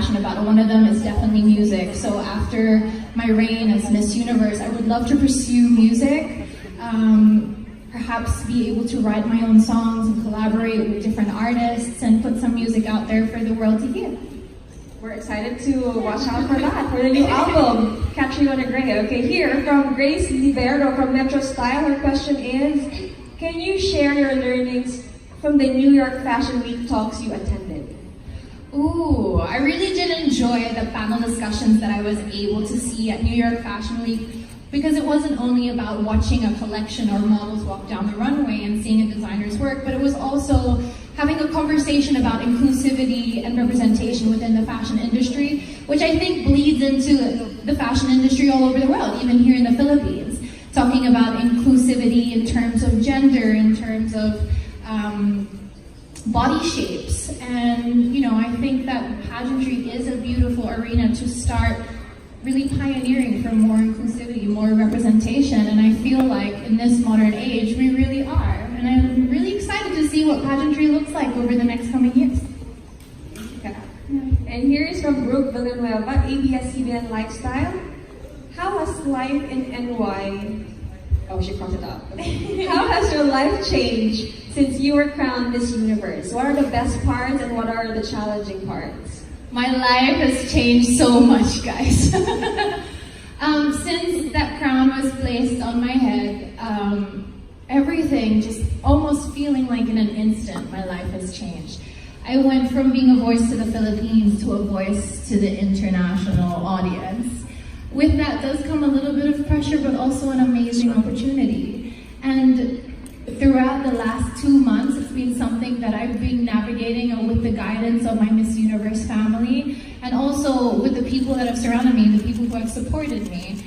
passionate about. One of them is definitely music. So after my reign as Miss Universe, I would love to pursue music. Perhaps be able to write my own songs and collaborate with different artists and put some music out there for the world to hear. We're excited to watch out for that, for the new album, Catriona Gray. Okay, here from Grace Libero from Metro Style, her question is, can you share your learnings from the New York Fashion Week talks you attended? Ooh, I really did enjoy the panel discussions that I was able to see at New York Fashion Week, because it wasn't only about watching a collection or models walk down the runway and seeing a designer's work, but it was also having a conversation about inclusivity and representation within the fashion industry, which I think bleeds into the fashion industry all over the world, even here in the Philippines. Talking about inclusivity in terms of gender, in terms of body shapes. And, you know, I think that pageantry is a beautiful arena to start really pioneering for more inclusivity, more representation, and I feel like in this modern age, we really are. And I'm really excited to see what pageantry looks like over the next coming years. Okay. And here is from Brooke Villanueva, ABS-CBN Lifestyle. How has life in NY, oh, she crossed it up. How has your life changed since you were crowned Miss Universe? What are the best parts and what are the challenging parts? My life has changed so much, guys. Since that crown was placed on my head, everything just almost feeling like in an instant, my life has changed. I went from being a voice to the Philippines to a voice to the international audience. With that does come a little bit of pressure, but also an amazing opportunity. And throughout the last 2 months, it's been something that I've been navigating with the guidance of my Miss Universe family, and also with the people that have surrounded me, the people who have supported me.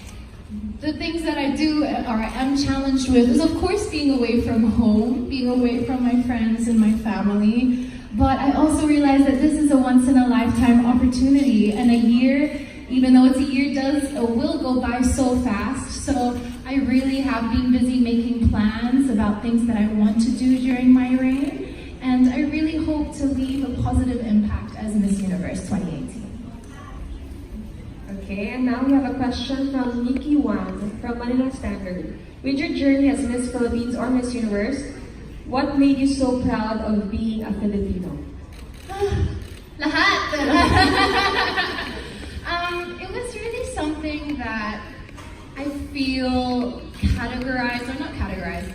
The things that I do or I am challenged with is, of course, being away from home, being away from my friends and my family. But I also realize that this is a once-in-a-lifetime opportunity, and a year, even though it's a year, will go by so fast. So I really have been busy making plans about things that I want to do during my reign, and I really hope to leave a positive impact as Miss Universe 2018. Okay, and now we have a question from Nikki Wan from Manila Standard. With your journey as Miss Philippines or Miss Universe, what made you so proud of being a Filipino? Lahat! It was really something that I feel categorized, or not categorized,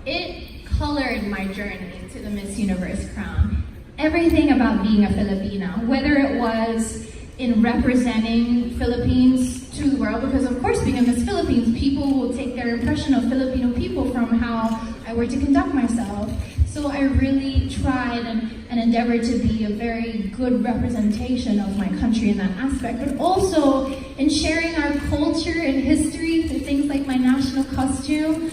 it colored my journey to the Miss Universe crown. Everything about being a Filipina, whether it was in representing Philippines to the world, because of course being a Miss Philippines, people will take their impression of Filipino people from how I were to conduct myself. So I really tried and endeavored to be a very good representation of my country in that aspect, but also in sharing our culture and history through things like my national costume,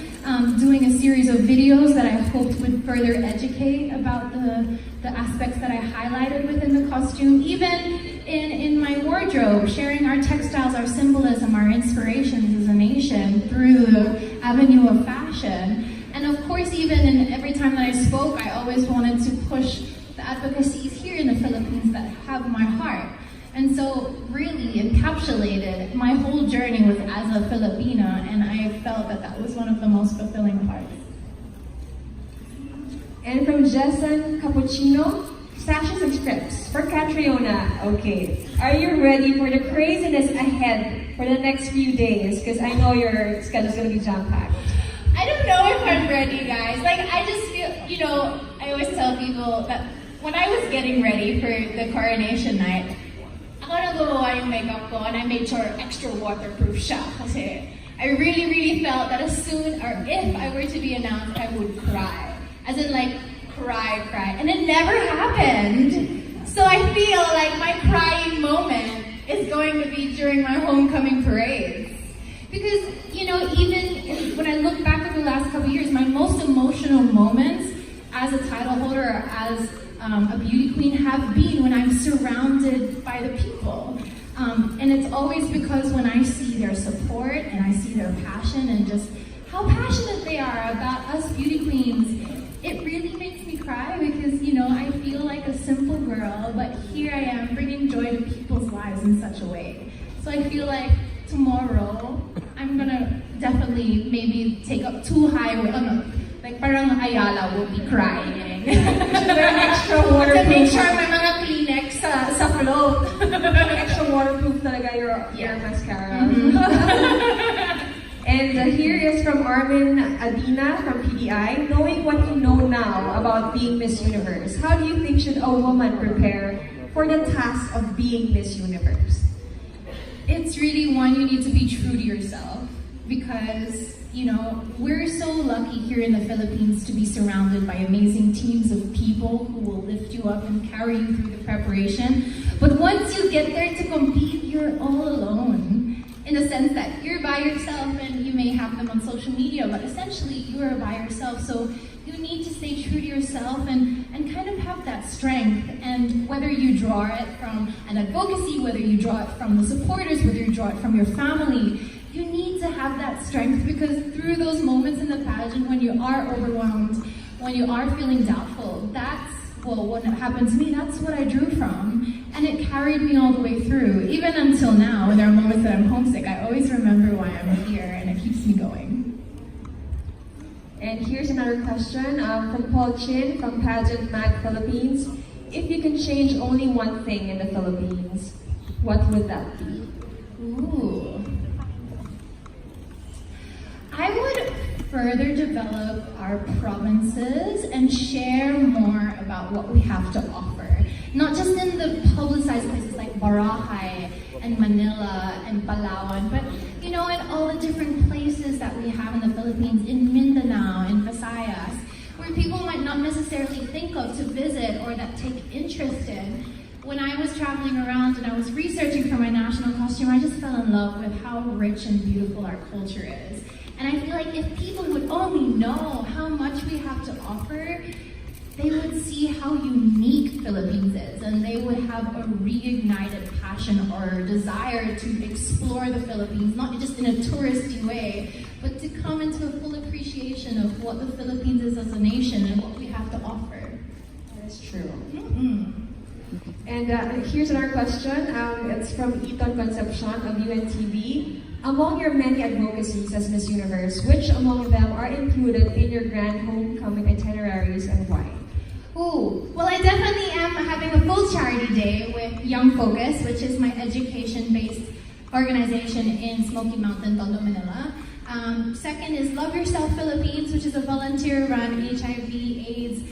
doing a series of videos that I hoped would further educate about the aspects that I highlighted within the costume, even in my wardrobe, sharing our textiles, our symbolism, our inspirations as a nation through the avenue of fashion. And of course, even in every time that I spoke, I always wanted to push the advocacies here in the Philippines that have my heart. And so really encapsulated my whole journey was as a Filipina, and I felt that that was one of the most fulfilling parts. And from Jessen Cappuccino, sashes and scripts for Catriona. Okay, are you ready for the craziness ahead for the next few days? Because I know your schedule's gonna be jam-packed. I don't know if I'm ready, guys. Like, I just feel, you know, I always tell people that when I was getting ready for the coronation night, ako nagawa yung makeup ko, and I made sure extra waterproof siya. Kasi I really felt that as soon, or if I were to be announced, I would cry. As in, like, cry. And it never happened. So I feel like my crying moment is going to be during my homecoming parade. Because, you know, even when I look back over the last couple of years, my most emotional moments as a title holder or as a beauty queen have been when I'm surrounded by the people. And it's always because when I see their support and I see their passion and just how passionate they are about us beauty queens, it really makes me cry because, you know, I feel like a simple girl, but here I am bringing joy to people's publicized in such a way. So I feel like tomorrow, I'm gonna definitely maybe take up too high, like parang Ayala will be crying. Extra To waterproof. make sure may mga Kleenex sa float. Extra waterproof talaga your mascara. And here is from Armin Adina from PDI. Knowing what you know now about being Miss Universe, how do you think should a woman prepare for the task of being Miss Universe? It's really one, you need to be true to yourself because, you know, we're so lucky here in the Philippines to be surrounded by amazing teams of people who will lift you up and carry you through the preparation. But once you get there to compete, you're all alone. In the sense that you're by yourself and you may have them on social media, but essentially you are by yourself. So you need to stay true to yourself and kind of have that strength. And whether you draw it from an advocacy, whether you draw it from the supporters, whether you draw it from your family, you need to have that strength because through those moments in the pageant when you are overwhelmed, when you are feeling doubtful, what happened to me, that's what I drew from. And it carried me all the way through. Even until now, when there are moments that I'm homesick, I always remember why I'm here and it keeps me going. And here's another question from Paul Chin from Pageant Mag Philippines. If you can change only one thing in the Philippines, what would that be? Ooh. I would further develop our provinces and share more about what we have to offer. Not just in the publicized places like Boracay and Manila and Palawan, but you know, in all the different places that we have in the Philippines, in Mindanao, in Visayas, where people might not necessarily think of to visit or that take interest in. When I was traveling around and I was researching for my national costume, I just fell in love with how rich and beautiful our culture is. And I feel like if people would only know how much we have to offer, they would see how unique Philippines is and they would have a reignited passion or desire to explore the Philippines, not just in a touristy way, but to come into a full appreciation of what the Philippines is as a nation and what we have to offer. That's true. Mm-mm. And here's another question. It's from Eton Concepcion of UNTV. Among your many advocacies as Miss Universe, which among them are included in your grand homecoming itineraries and why? Ooh, well, I definitely am having a full charity day with Young Focus, which is my education-based organization in Smoky Mountain, Tondo, Manila. Second is Love Yourself Philippines, which is a volunteer-run HIV/AIDS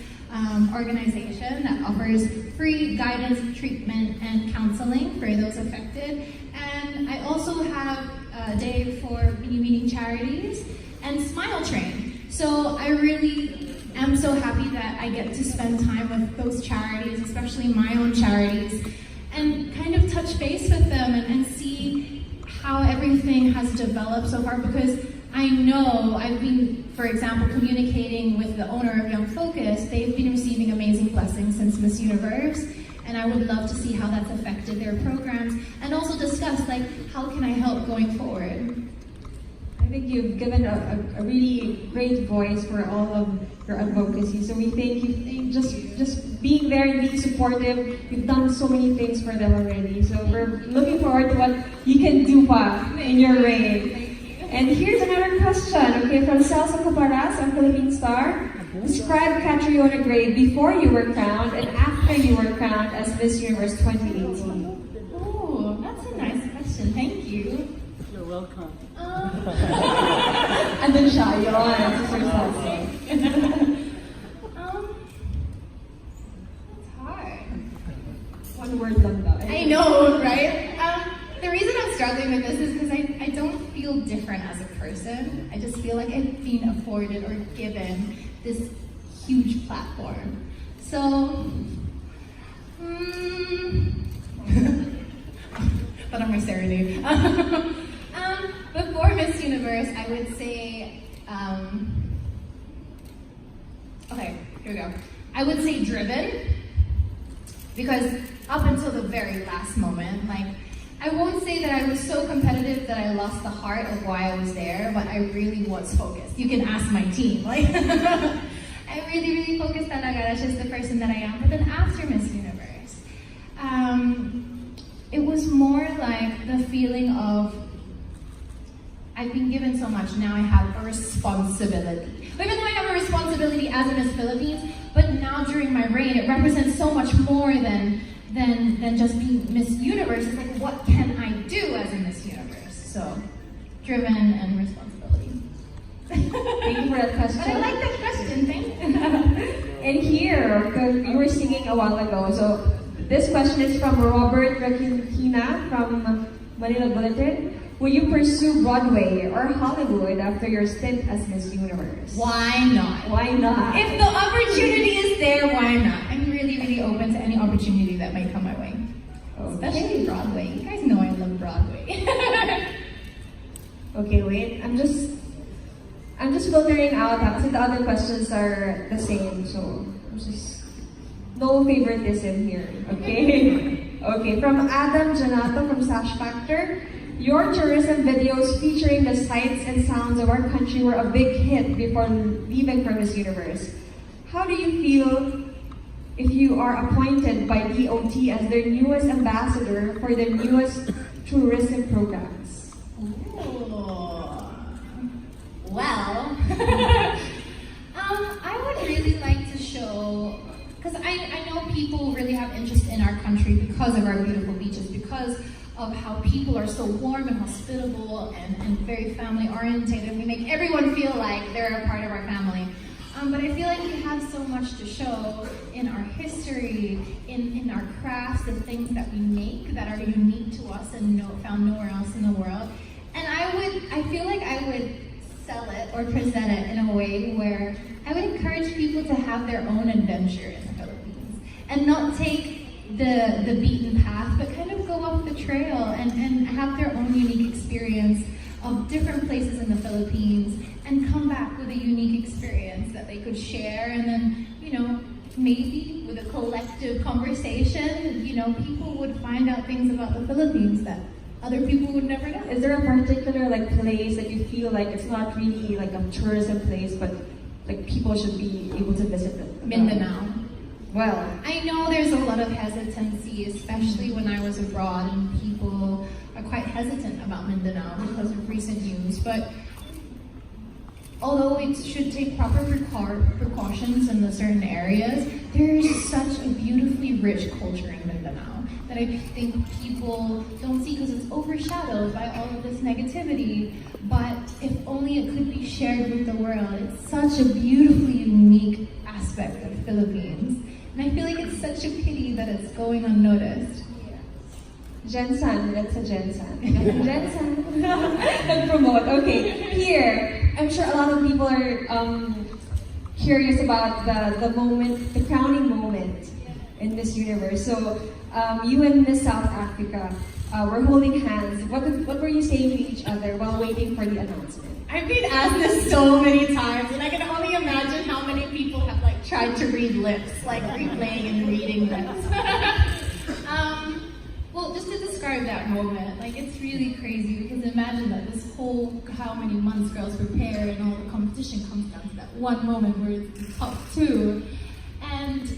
organization that offers free guidance, treatment, and counseling for those affected. And I also have a day for meeting charities and Smile Train. So I really am so happy that I get to spend time with those charities, especially my own charities, and kind of touch base with them and see how everything has developed so far because I know I've been, for example, communicating with the owner of Young Focus. They've been receiving amazing blessings since Miss Universe, and I would love to see how that's affected their programs and also discuss, like, how can I help going forward? I think you've given a really great voice for all of your advocacy. So we thank you. Just being there and being supportive. You've done so many things for them already. So we're looking forward to what you can do pa in your reign. And here's another question, okay, from Celso Caparas on Philippine Star. Describe Catriona Gray before you were crowned and after you were crowned as Miss Universe 2018. Oh, that's a nice question. Thank you. You're welcome. And then siya, yun, Sister Celso. It's hard. One word lang daw. I know, right? The reason I'm struggling with this is because I don't feel different as a person. I just feel like I've been afforded or given this huge platform. So, but I'm my serenade. Before Miss Universe, I would say, okay, here we go. I would say driven, because up until the very last moment, like, I won't say that I was so competitive that I lost the heart of why I was there, but I really was focused. You can ask my team, like, I really focused talaga. That's just the person that I am. But then after Miss Universe, it was was more like the feeling of, I've been given so much, now I have a responsibility. Even though I have a responsibility as a Miss Philippines, but now during my reign, it represents so much more than just being Miss Universe. It's like, what can I do as a Miss Universe? So, driven and responsibility. Thank you for that question. I like that question, thank you. And here, because you were singing a while ago, so this question is from Robert Raquintina from Manila Bulletin. Will you pursue Broadway or Hollywood after your stint as Miss Universe? Why not? Why not? If the opportunity is there, why not? I'm really, really open to any opportunity that might come my way. Especially Broadway. You guys know I love Broadway. Okay, wait. I'm just filtering out since the other questions are the same, so I'm just no favoritism here. Okay. Okay. From Adam Janato from Sash Factor. Your tourism videos featuring the sights and sounds of our country were a big hit before leaving for Miss Universe. How do you feel if you are appointed by DOT as their newest ambassador for their newest tourism programs? Ooh. Well, I would really like to show, because I know people really have interest in our country because of our beautiful beaches, because of how people are so warm and hospitable and very family oriented, and we make everyone feel like they're a part of our family. But I feel like we have so much to show in our history, in our crafts, the things that we make that are unique to us and found nowhere else in the world. And I feel like I would sell it or present it in a way where I would encourage people to have their own adventure in the Philippines and not take the beaten path, but kind of go up the trail and have their own unique experience of different places in the Philippines and come back with a unique experience that they could share. And then, maybe with a collective conversation, people would find out things about the Philippines that other people would never know. Is there a particular place that you feel like it's not really like a tourism place, but like people should be able to visit it? Mindanao. Well, I know there's a lot of hesitancy, especially when I was abroad, and people are quite hesitant about Mindanao because of recent news. But although it should take proper precautions in the certain areas, there is such a beautifully rich culture in Mindanao that I think people don't see because it's overshadowed by all of this negativity. But if only it could be shared with the world. It's such a beautifully unique aspect of the Philippines. And I feel like it's such a pity that it's going unnoticed. Jensen, that's a Jensen. Jensen. Promote. Okay, here, I'm sure a lot of people are curious about the moment, the crowning moment in Miss Universe. So, you and Miss South Africa were holding hands. What were you saying to each other while waiting for the announcement? I've been asked this so many times, and I can only imagine how many people have tried to read lips, replaying and reading lips. Well, just to describe that moment, it's really crazy because imagine that this whole how many months girls prepare and all the competition comes down to that one moment where it's the top two, and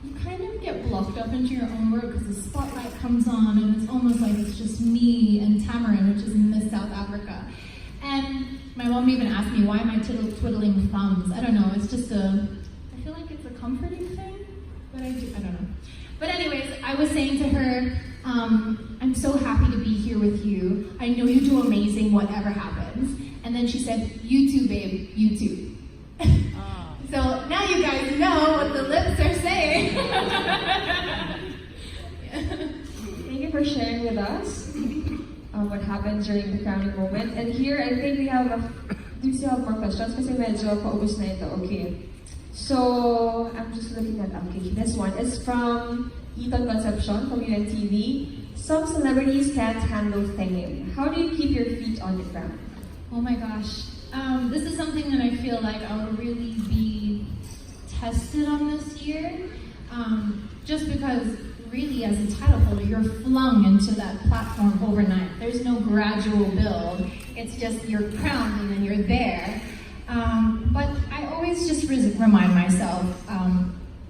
you kind of get blocked up into your own world because the spotlight comes on and it's almost like it's just me and Tamarin, which is Miss South Africa. And my mom even asked me, why am I twiddling thumbs? I don't know, it's just I feel like it's a comforting thing, but I don't know. But anyways, I was saying to her, I'm so happy to be here with you. I know you do amazing whatever happens. And then she said, you too, babe, you too. So now you guys know what the lips are saying. Thank you for sharing with us what happened during the crowning moment. And here, I think do you still have more questions? Kasi medyo paubos na ito. Okay. So, I'm just looking at, this one is from Ethan Concepcion from UNTV. Some celebrities can't handle fame. How do you keep your feet on the ground? Oh my gosh. This is something that I feel like I will really be tested on this year. Just because really as a title holder, you're flung into that platform overnight. There's no gradual build. It's just you're crowned and then you're there. But I always just remind myself,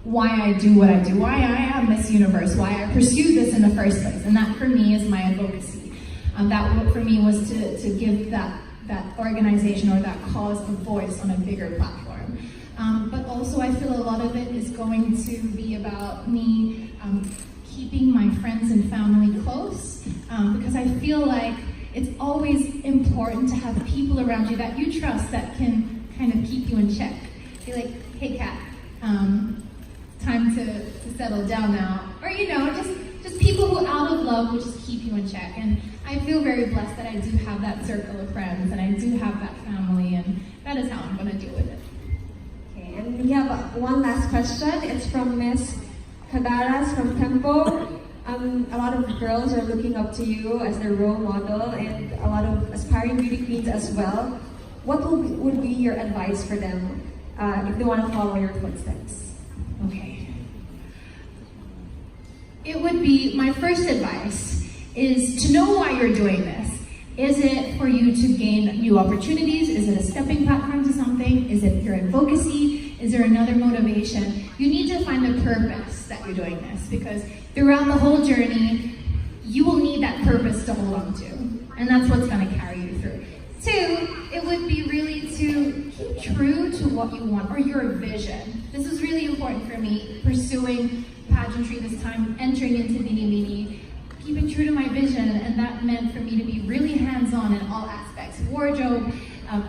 why I do what I do, why I am Miss Universe, why I pursued this in the first place. And that for me is my advocacy. That for me was to give that organization or that cause a voice on a bigger platform. But also I feel a lot of it is going to be about me keeping my friends and family close, because I feel like it's always important to have people around you that you trust that can kind of keep you in check. Be like, hey Kat, time to settle down now. Or just people who out of love will just keep you in check. And I feel very blessed that I do have that circle of friends and I do have that family, and that is how I'm gonna deal with it. Okay, and we have one last question. It's from Miss Kadaras from Tempo. A lot of girls are looking up to you as their role model, and a lot of aspiring beauty queens as well. What would be your advice for them if they want to follow your footsteps? Okay. It would be, my first advice is to know why you're doing this. Is it for you to gain new opportunities? Is it a stepping platform to something? Is it your advocacy? Is there another motivation? You need to find the purpose that you're doing this, because throughout the whole journey, you will need that purpose to hold on to. And that's what's going to carry you through. Two, it would be really to keep true to what you want, or your vision. This is really important for me, pursuing pageantry this time, entering into Bini Bini, keeping true to my vision, and that meant for me to be really hands-on in all aspects. Wardrobe,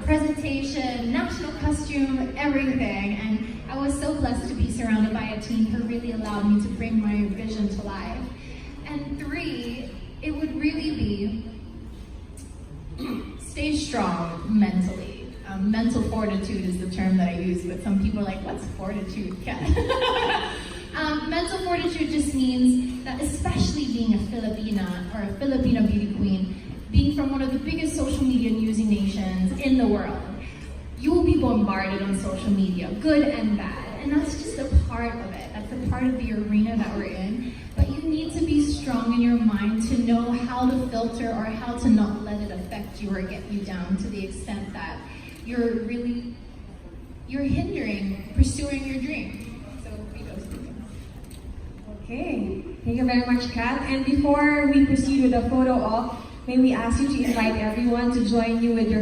presentation, national costume, everything. And I was so blessed to be surrounded by a team who really allowed me to bring my vision to life. And three, it would really be stay strong mentally. Mental fortitude is the term that I use, but some people are like, what's fortitude? Mental fortitude just means that, especially being a Filipina or a Filipino beauty queen, being from one of the biggest social media newsy nations in the world, you will be bombarded on social media, good and bad. And that's just a part of it. That's a part of the arena that we're in. But you need to be strong in your mind to know how to filter or how to not let it affect you or get you down to the extent that you're hindering pursuing your dream. So be those things. Okay, thank you very much, Kat. And before we proceed with the photo op, may we ask you to invite everyone to join you with your